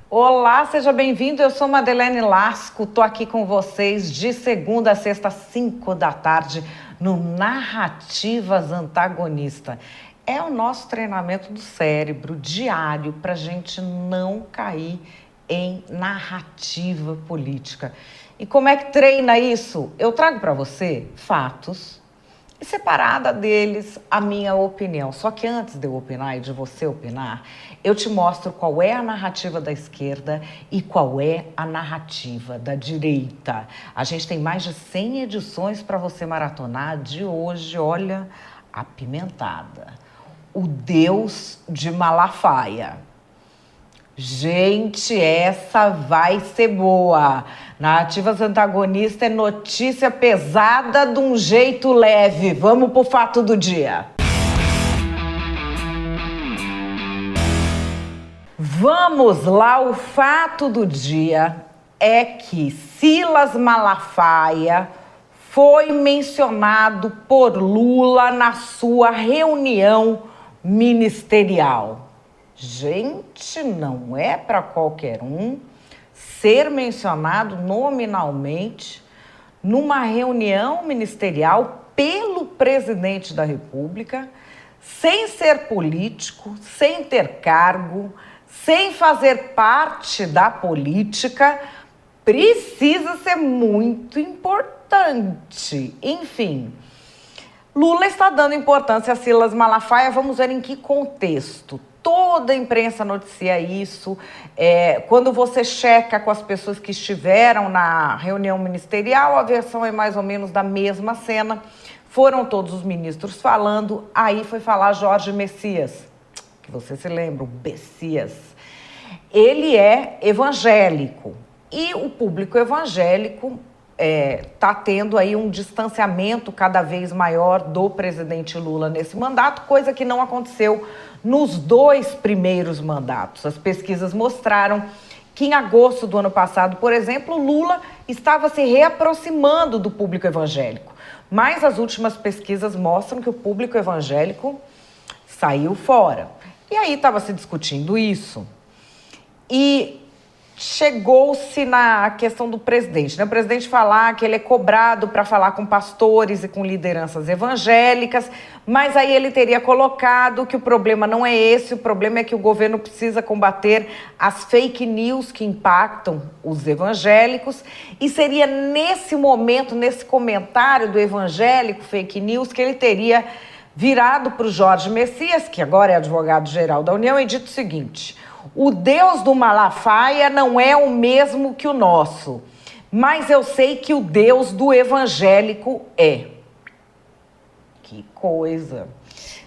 Olá, seja bem-vindo. Eu sou Madeleine Lasco, tô aqui com vocês de segunda a sexta, às 5 da tarde, no Narrativas Antagonista. É o nosso treinamento do cérebro diário para a gente não cair em narrativa política. E como é que treina isso? Eu trago para você fatos e separada deles a minha opinião. Só que antes de eu opinar e de você opinar, eu te mostro qual é a narrativa da esquerda e qual é a narrativa da direita. A gente tem mais de 100 edições para você maratonar. De hoje, olha, apimentada. O Deus de Malafaia. Gente, essa vai ser boa. Narrativas Antagonista é notícia pesada de um jeito leve. Vamos pro fato do dia. Vamos lá, o fato do dia é que Silas Malafaia foi mencionado por Lula na sua reunião ministerial. Gente, não é para qualquer um ser mencionado nominalmente numa reunião ministerial pelo presidente da República, sem ser político, sem ter cargo, sem fazer parte da política. Precisa ser muito importante. Enfim, Lula está dando importância a Silas Malafaia. Vamos ver em que contexto. Toda a imprensa noticia isso. Quando você checa com as pessoas que estiveram na reunião ministerial, a versão é mais ou menos da mesma cena. Foram todos os ministros falando, aí foi falar Jorge Messias, que você se lembra, o Messias. Ele é evangélico e o público evangélico está tendo aí um distanciamento cada vez maior do presidente Lula nesse mandato, coisa que não aconteceu nos 2 primeiros mandatos. As pesquisas mostraram que em agosto do ano passado, por exemplo, Lula estava se reaproximando do público evangélico. Mas as últimas pesquisas mostram que o público evangélico saiu fora. E aí estava se discutindo isso. E chegou-se na questão do presidente, né? O presidente falar que ele é cobrado para falar com pastores e com lideranças evangélicas, mas aí ele teria colocado que o problema não é esse, o problema é que o governo precisa combater as fake news que impactam os evangélicos, e seria nesse momento, nesse comentário do evangélico fake news, que ele teria virado para o Jorge Messias, que agora é advogado-geral da União, e dito o seguinte: o Deus do Malafaia não é o mesmo que o nosso, mas eu sei que o Deus do evangélico é. Que coisa!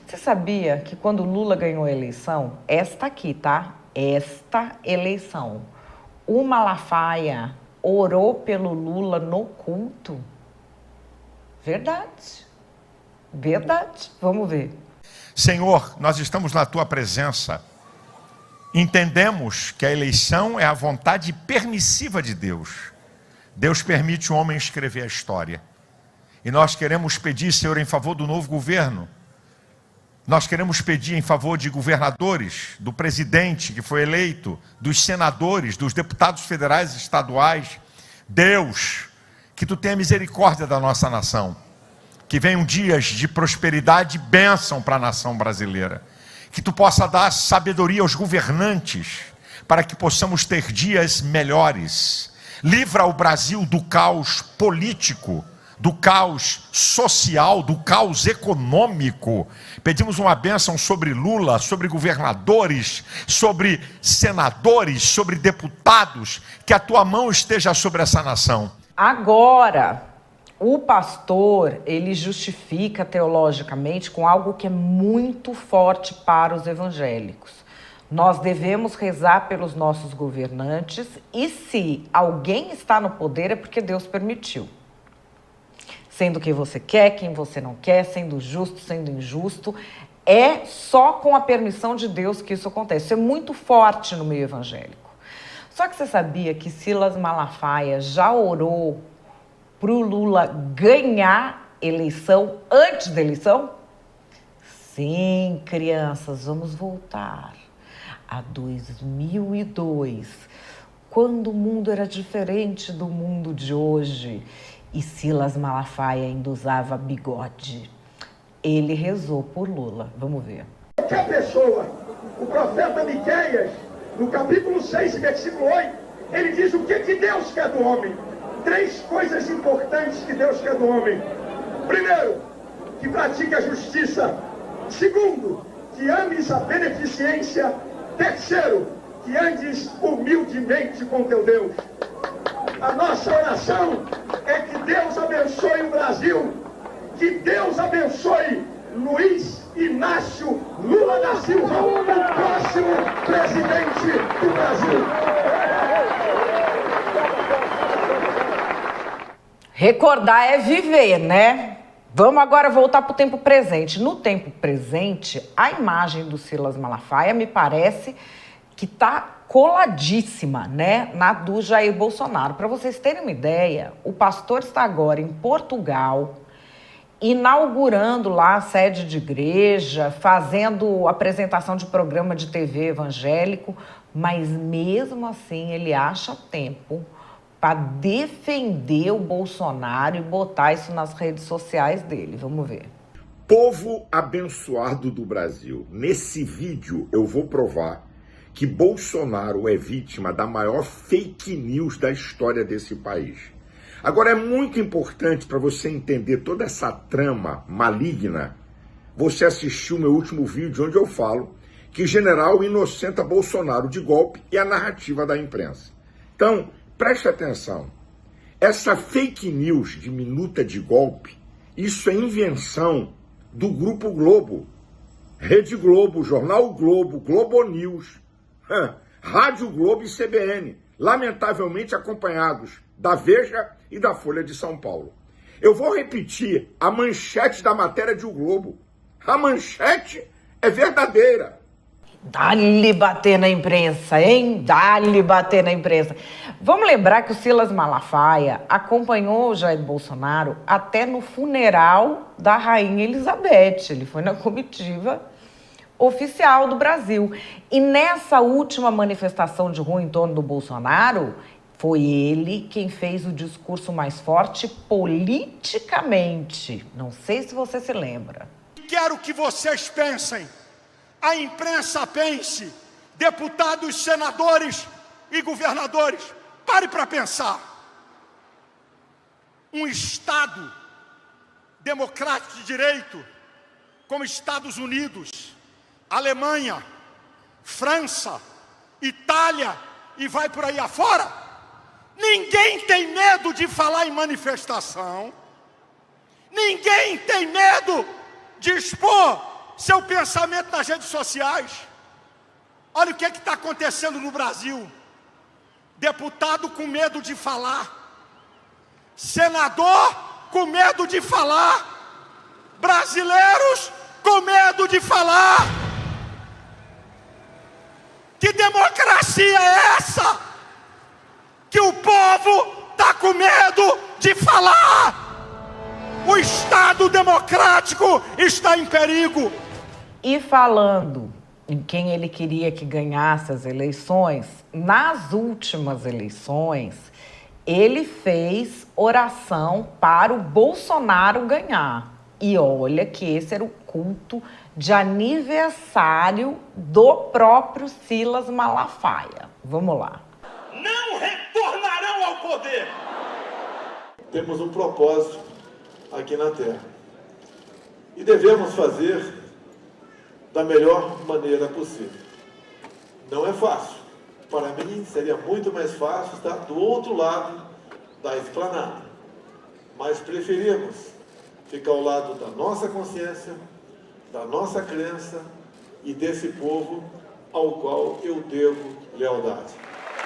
Você sabia que quando Lula ganhou a eleição, esta aqui, tá? Esta eleição, o Malafaia orou pelo Lula no culto? Verdade. Verdade. Vamos ver. Senhor, nós estamos na tua presença. Entendemos que a eleição é a vontade permissiva de Deus. Deus permite o homem escrever a história. E nós queremos pedir, Senhor, em favor do novo governo. Nós queremos pedir em favor de governadores, do presidente que foi eleito, dos senadores, dos deputados federais e estaduais. Deus, que tu tenha misericórdia da nossa nação. Que venham dias de prosperidade e bênção para a nação brasileira. Que tu possa dar sabedoria aos governantes, para que possamos ter dias melhores. Livra o Brasil do caos político, do caos social, do caos econômico. Pedimos uma bênção sobre Lula, sobre governadores, sobre senadores, sobre deputados. Que a tua mão esteja sobre essa nação. Agora, o pastor, ele justifica teologicamente com algo que é muito forte para os evangélicos. Nós devemos rezar pelos nossos governantes e se alguém está no poder é porque Deus permitiu. Sendo quem você quer, quem você não quer, sendo justo, sendo injusto, é só com a permissão de Deus que isso acontece. Isso é muito forte no meio evangélico. Só que você sabia que Silas Malafaia já orou para o Lula ganhar eleição antes da eleição? Sim, crianças, vamos voltar. a 2002, quando o mundo era diferente do mundo de hoje e Silas Malafaia ainda usava bigode. Ele rezou por Lula. Vamos ver. Qualquer pessoa, o profeta Miqueias, no capítulo 6, versículo 8, ele diz o que Deus quer do homem. 3 coisas importantes que Deus quer do homem. Primeiro, que pratique a justiça. Segundo, que ames a beneficência. Terceiro, que andes humildemente com teu Deus. A nossa oração é que Deus abençoe o Brasil, que Deus abençoe Luiz Inácio Lula da Silva, o próximo presidente do Brasil. Recordar é viver, né? Vamos agora voltar para o tempo presente. No tempo presente, a imagem do Silas Malafaia me parece que está coladíssima, né, na do Jair Bolsonaro. Para vocês terem uma ideia, o pastor está agora em Portugal, inaugurando lá a sede de igreja, fazendo apresentação de programa de TV evangélico, mas mesmo assim ele acha tempo para defender o Bolsonaro e botar isso nas redes sociais dele. Vamos ver. Povo abençoado do Brasil, nesse vídeo eu vou provar que Bolsonaro é vítima da maior fake news da história desse país. Agora, é muito importante para você entender toda essa trama maligna, você assistir o meu último vídeo onde eu falo que general inocenta Bolsonaro de golpe e a narrativa da imprensa. Então, preste atenção. Essa fake news de minuta de golpe, isso é invenção do Grupo Globo, Rede Globo, Jornal Globo, Globo News, Rádio Globo e CBN, lamentavelmente acompanhados da Veja e da Folha de São Paulo. Eu vou repetir a manchete da matéria de O Globo. A manchete é verdadeira. Dá-lhe bater na imprensa, hein? Dá-lhe bater na imprensa. Vamos lembrar que o Silas Malafaia acompanhou o Jair Bolsonaro até no funeral da Rainha Elizabeth. Ele foi na comitiva oficial do Brasil. E nessa última manifestação de rua em torno do Bolsonaro, foi ele quem fez o discurso mais forte politicamente. Não sei se você se lembra. Quero que vocês pensem, a imprensa pense, deputados, senadores e governadores, pare para pensar. Um Estado democrático de direito, como Estados Unidos, Alemanha, França, Itália e vai por aí afora, ninguém tem medo de falar em manifestação, ninguém tem medo de expor seu pensamento nas redes sociais. Olha o que está acontecendo no Brasil. Deputado com medo de falar, senador com medo de falar, brasileiros com medo de falar. Que democracia é essa? Que o povo está com medo de falar. O Estado democrático está em perigo. E falando em quem ele queria que ganhasse as eleições, nas últimas eleições, ele fez oração para o Bolsonaro ganhar. E olha que esse era o culto de aniversário do próprio Silas Malafaia. Vamos lá. Não retornarão ao poder. Temos um propósito aqui na Terra e devemos fazer da melhor maneira possível. Não é fácil. Para mim seria muito mais fácil estar do outro lado da esplanada, mas preferimos ficar ao lado da nossa consciência, da nossa crença e desse povo ao qual eu devo lealdade.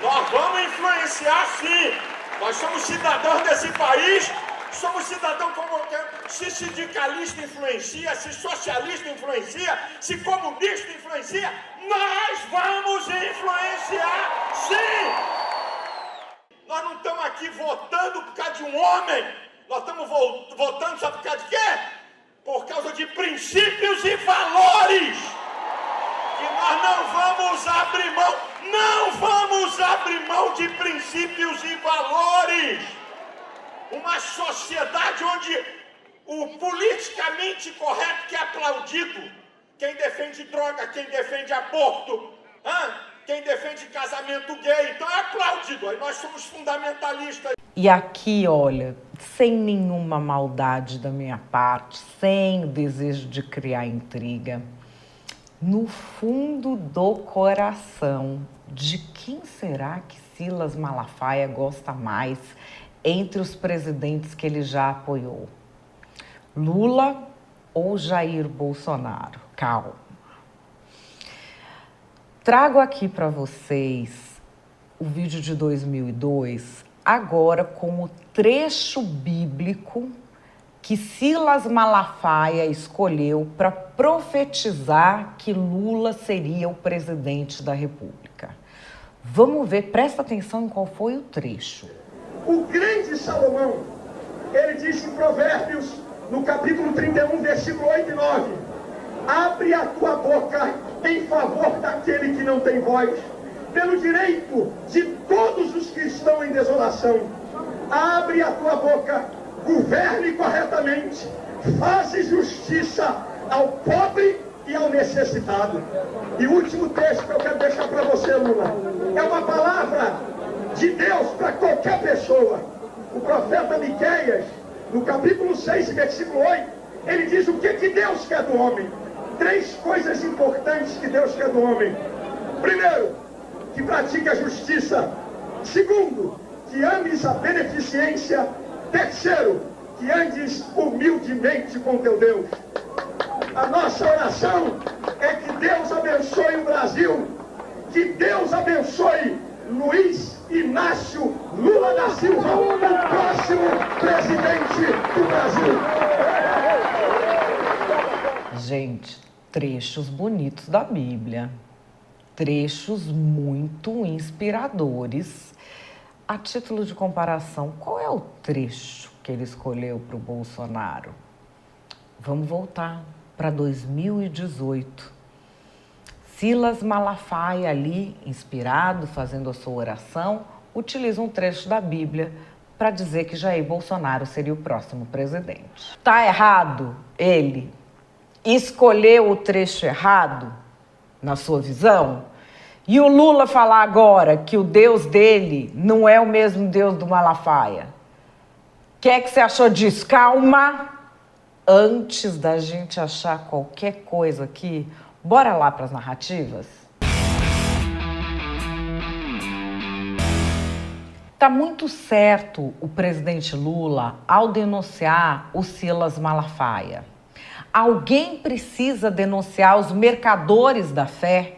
Nós vamos influenciar, sim. Nós somos cidadãos desse país, somos cidadãos como qualquer. Se sindicalista influencia, se socialista influencia, se comunista influencia, nós vamos influenciar, sim. Nós não estamos aqui votando por causa de um homem, nós estamos votando sabe por causa de quê? Por causa de princípios e valores. nós não vamos abrir mão de princípios e valores. Uma sociedade onde o politicamente correto que é aplaudido, quem defende droga, quem defende aborto, quem defende casamento gay, então é aplaudido. Aí nós somos fundamentalistas. E aqui, olha, sem nenhuma maldade da minha parte, sem o desejo de criar intriga, no fundo do coração, de quem será que Silas Malafaia gosta mais entre os presidentes que ele já apoiou? Lula ou Jair Bolsonaro? Calma. Trago aqui para vocês o vídeo de 2002, agora com o trecho bíblico que Silas Malafaia escolheu para profetizar que Lula seria o presidente da República. Vamos ver, presta atenção em qual foi o trecho. O grande Salomão, ele disse em Provérbios, no capítulo 31, versículo 8 e 9, abre a tua boca em favor daquele que não tem voz, pelo direito de todos os que estão em desolação. Abre a tua boca, governe corretamente, faça justiça ao pobre e ao necessitado. E o último texto que eu quero deixar para você, Lula, é uma palavra de Deus para qualquer pessoa. O profeta Miqueias, no capítulo 6, versículo 8, ele diz o que Deus quer do homem. 3 coisas importantes que Deus quer do homem. Primeiro, que pratique a justiça. Segundo, que ames a beneficência. Terceiro, que andes humildemente com teu Deus. A nossa oração é que Deus abençoe o Brasil, que Deus abençoe Luiz Inácio Lula da Silva, o próximo presidente do Brasil. Gente, trechos bonitos da Bíblia, trechos muito inspiradores. A título de comparação, qual é o trecho que ele escolheu para o Bolsonaro? Vamos voltar para 2018. Silas Malafaia ali, inspirado, fazendo a sua oração, utiliza um trecho da Bíblia para dizer que Jair Bolsonaro seria o próximo presidente. Tá errado ele escolheu o trecho errado, na sua visão? E o Lula falar agora que o Deus dele não é o mesmo Deus do Malafaia? O que é que você achou disso? Calma! Antes da gente achar qualquer coisa aqui, bora lá para as narrativas? Tá muito certo o presidente Lula ao denunciar o Silas Malafaia. Alguém precisa denunciar os mercadores da fé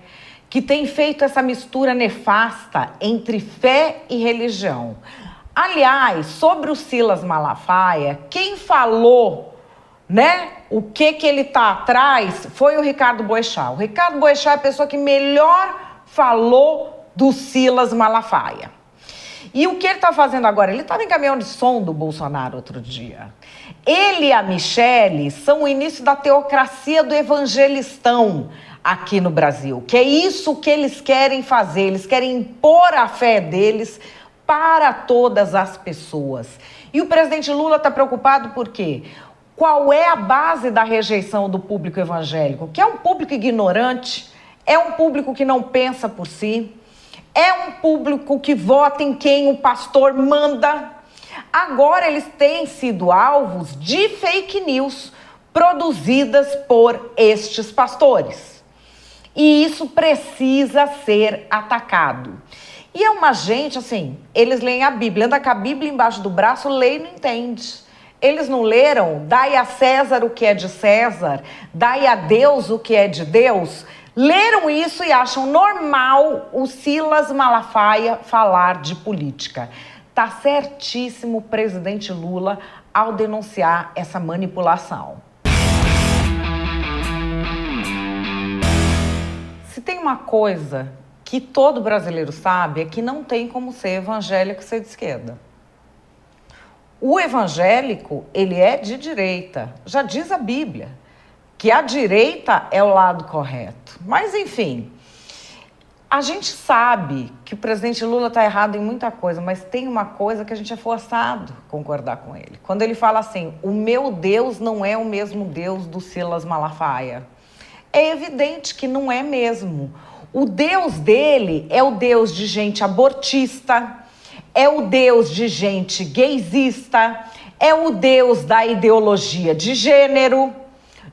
que têm feito essa mistura nefasta entre fé e religião. Aliás, sobre o Silas Malafaia, quem falou, o que ele tá atrás foi o Ricardo Boechat. O Ricardo Boechat é a pessoa que melhor falou do Silas Malafaia. E o que ele está fazendo agora? Ele estava em caminhão de som do Bolsonaro outro dia. Ele e a Michele são o início da teocracia do evangelistão aqui no Brasil, que é isso que eles querem fazer. Eles querem impor a fé deles para todas as pessoas. E o presidente Lula está preocupado por quê? Qual é a base da rejeição do público evangélico? Que é um público ignorante, é um público que não pensa por si, é um público que vota em quem o pastor manda. Agora eles têm sido alvos de fake news produzidas por estes pastores. E isso precisa ser atacado. E é uma gente, assim, eles leem a Bíblia, anda com a Bíblia embaixo do braço, lê e não entende. Eles não leram, dai a César o que é de César, dai a Deus o que é de Deus. Leram isso e acham normal o Silas Malafaia falar de política. Tá certíssimo o presidente Lula ao denunciar essa manipulação. Se tem uma coisa que todo brasileiro sabe, é que não tem como ser evangélico e ser de esquerda. O evangélico, ele é de direita, já diz a Bíblia. que a direita é o lado correto. Mas, enfim, a gente sabe que o presidente Lula está errado em muita coisa, mas tem uma coisa que a gente é forçado a concordar com ele. Quando ele fala assim, o meu Deus não é o mesmo Deus do Silas Malafaia. É evidente que não é mesmo. O Deus dele é o Deus de gente abortista, é o Deus de gente gaysista, é o Deus da ideologia de gênero,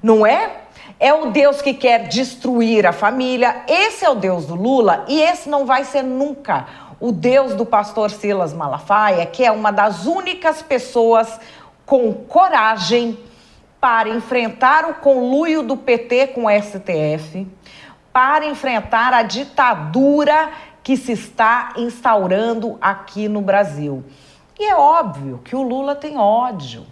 não é? É o Deus que quer destruir a família. Esse é o Deus do Lula e esse não vai ser nunca o Deus do pastor Silas Malafaia, que é uma das únicas pessoas com coragem para enfrentar o conluio do PT com o STF, para enfrentar a ditadura que se está instaurando aqui no Brasil. E é óbvio que o Lula tem ódio.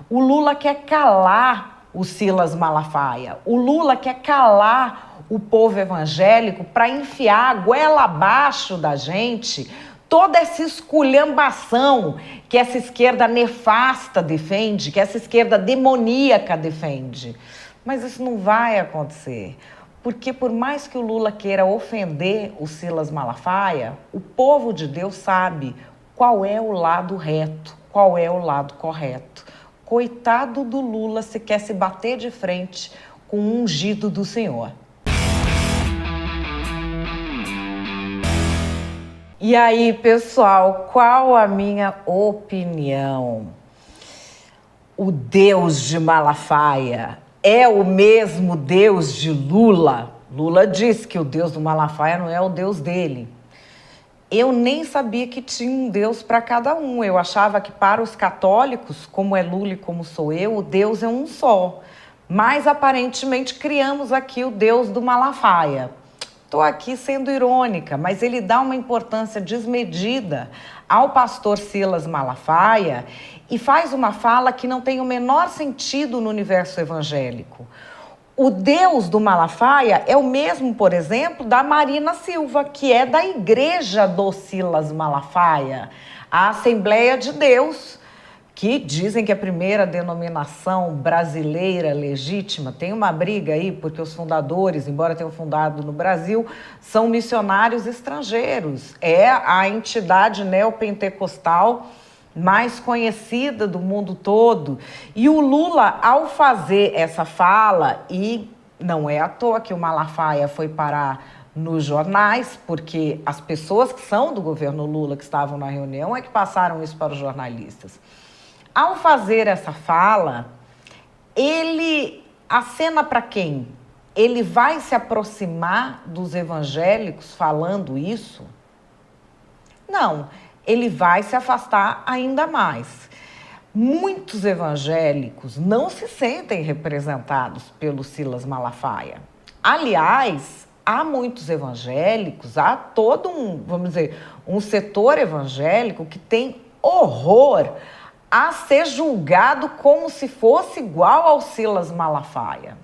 O Lula quer calar o Silas Malafaia. O Lula quer calar o povo evangélico para enfiar a goela abaixo da gente toda essa esculhambação que essa esquerda nefasta defende, que essa esquerda demoníaca defende. Mas isso não vai acontecer, porque por mais que o Lula queira ofender o Silas Malafaia, o povo de Deus sabe qual é o lado reto, qual é o lado correto. Coitado do Lula se quer se bater de frente com o ungido do Senhor. E aí, pessoal, qual a minha opinião? O Deus de Malafaia é o mesmo Deus de Lula? Lula disse que o Deus do Malafaia não é o Deus dele. Eu nem sabia que tinha um Deus para cada um. Eu achava que para os católicos, como é Lula e como sou eu, o Deus é um só. Mas aparentemente criamos aqui o Deus do Malafaia. Estou aqui sendo irônica, mas ele dá uma importância desmedida ao pastor Silas Malafaia e faz uma fala que não tem o menor sentido no universo evangélico. O Deus do Malafaia é o mesmo, por exemplo, da Marina Silva, que é da igreja do Silas Malafaia, a Assembleia de Deus, que dizem que é a primeira denominação brasileira legítima. Tem uma briga aí, porque os fundadores, embora tenham fundado no Brasil, são missionários estrangeiros. É a entidade neopentecostal mais conhecida do mundo todo. E o Lula, ao fazer essa fala, e não é à toa que o Malafaia foi parar nos jornais, porque as pessoas que são do governo Lula, que estavam na reunião, é que passaram isso para os jornalistas. Ao fazer essa fala, ele acena para quem? Ele vai se aproximar dos evangélicos falando isso? Não, ele vai se afastar ainda mais. Muitos evangélicos não se sentem representados pelo Silas Malafaia. Aliás, há muitos evangélicos, há todo um setor evangélico que tem horror a ser julgado como se fosse igual ao Silas Malafaia.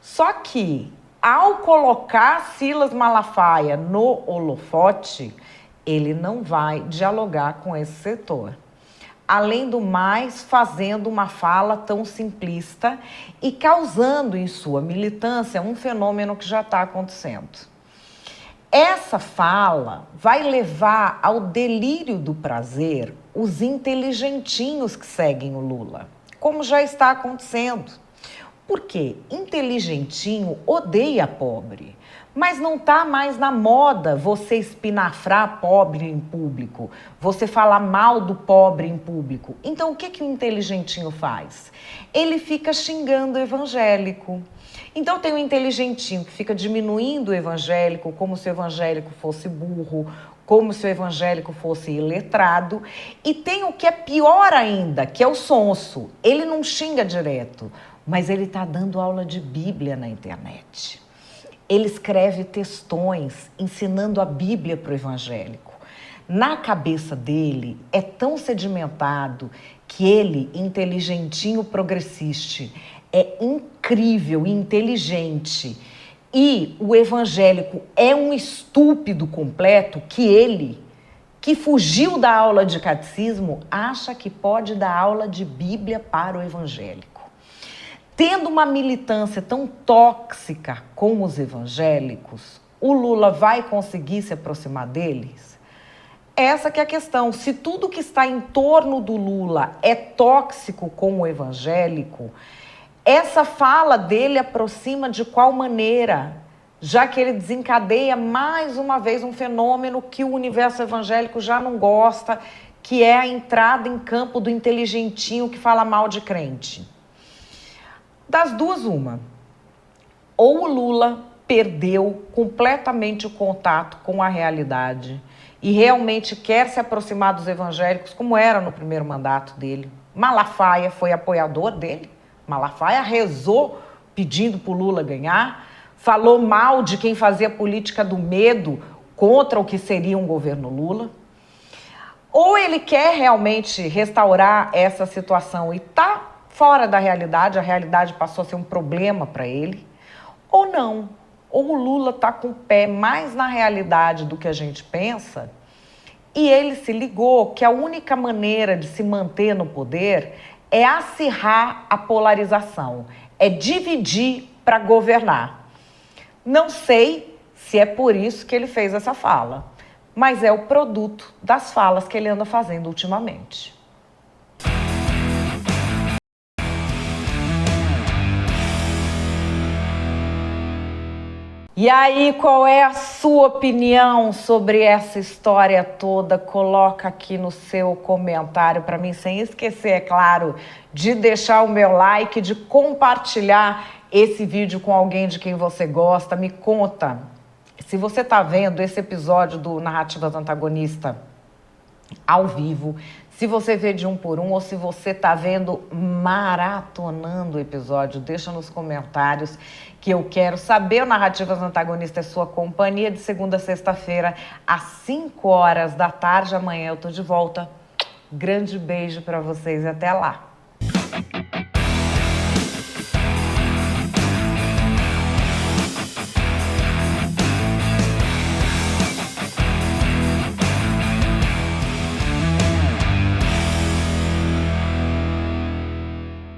Só que, ao colocar Silas Malafaia no holofote, ele não vai dialogar com esse setor. Além do mais, fazendo uma fala tão simplista e causando em sua militância um fenômeno que já está acontecendo. Essa fala vai levar ao delírio do prazer os inteligentinhos que seguem o Lula, como já está acontecendo. Porque inteligentinho odeia pobre, mas não está mais na moda você espinafrar pobre em público, você falar mal do pobre em público. Então o que o inteligentinho faz? Ele fica xingando o evangélico. Então tem o inteligentinho que fica diminuindo o evangélico como se o evangélico fosse burro, como se o evangélico fosse iletrado. E tem o que é pior ainda, que é o sonso. Ele não xinga direto, mas ele está dando aula de Bíblia na internet. Ele escreve textões ensinando a Bíblia para o evangélico. Na cabeça dele é tão sedimentado que ele, inteligentinho progressista, é incrível, inteligente. E o evangélico é um estúpido completo que ele, que fugiu da aula de catecismo, acha que pode dar aula de Bíblia para o evangélico. Tendo uma militância tão tóxica com os evangélicos, o Lula vai conseguir se aproximar deles? Essa que é a questão. Se tudo que está em torno do Lula é tóxico com o evangélico, essa fala dele aproxima de qual maneira? Já que ele desencadeia mais uma vez um fenômeno que o universo evangélico já não gosta, que é a entrada em campo do inteligentinho que fala mal de crente. Das duas, uma. Ou o Lula perdeu completamente o contato com a realidade e realmente quer se aproximar dos evangélicos, como era no primeiro mandato dele. Malafaia foi apoiador dele. Malafaia rezou pedindo para o Lula ganhar, falou mal de quem fazia política do medo contra o que seria um governo Lula. Ou ele quer realmente restaurar essa situação e está fora da realidade, a realidade passou a ser um problema para ele, ou não. Ou o Lula está com o pé mais na realidade do que a gente pensa e ele se ligou que a única maneira de se manter no poder é acirrar a polarização, é dividir para governar. Não sei se é por isso que ele fez essa fala, mas é o produto das falas que ele anda fazendo ultimamente. E aí, qual é a sua opinião sobre essa história toda? Coloca aqui no seu comentário para mim, sem esquecer, é claro, de deixar o meu like, de compartilhar esse vídeo com alguém de quem você gosta. Me conta se você está vendo esse episódio do Narrativas Antagonista ao vivo, se você vê de um por um ou se você está vendo maratonando o episódio, deixa nos comentários que eu quero saber. O Narrativas Antagonista é sua companhia de segunda a sexta-feira, às 5 horas da tarde. Amanhã eu tô de volta. Grande beijo para vocês e até lá.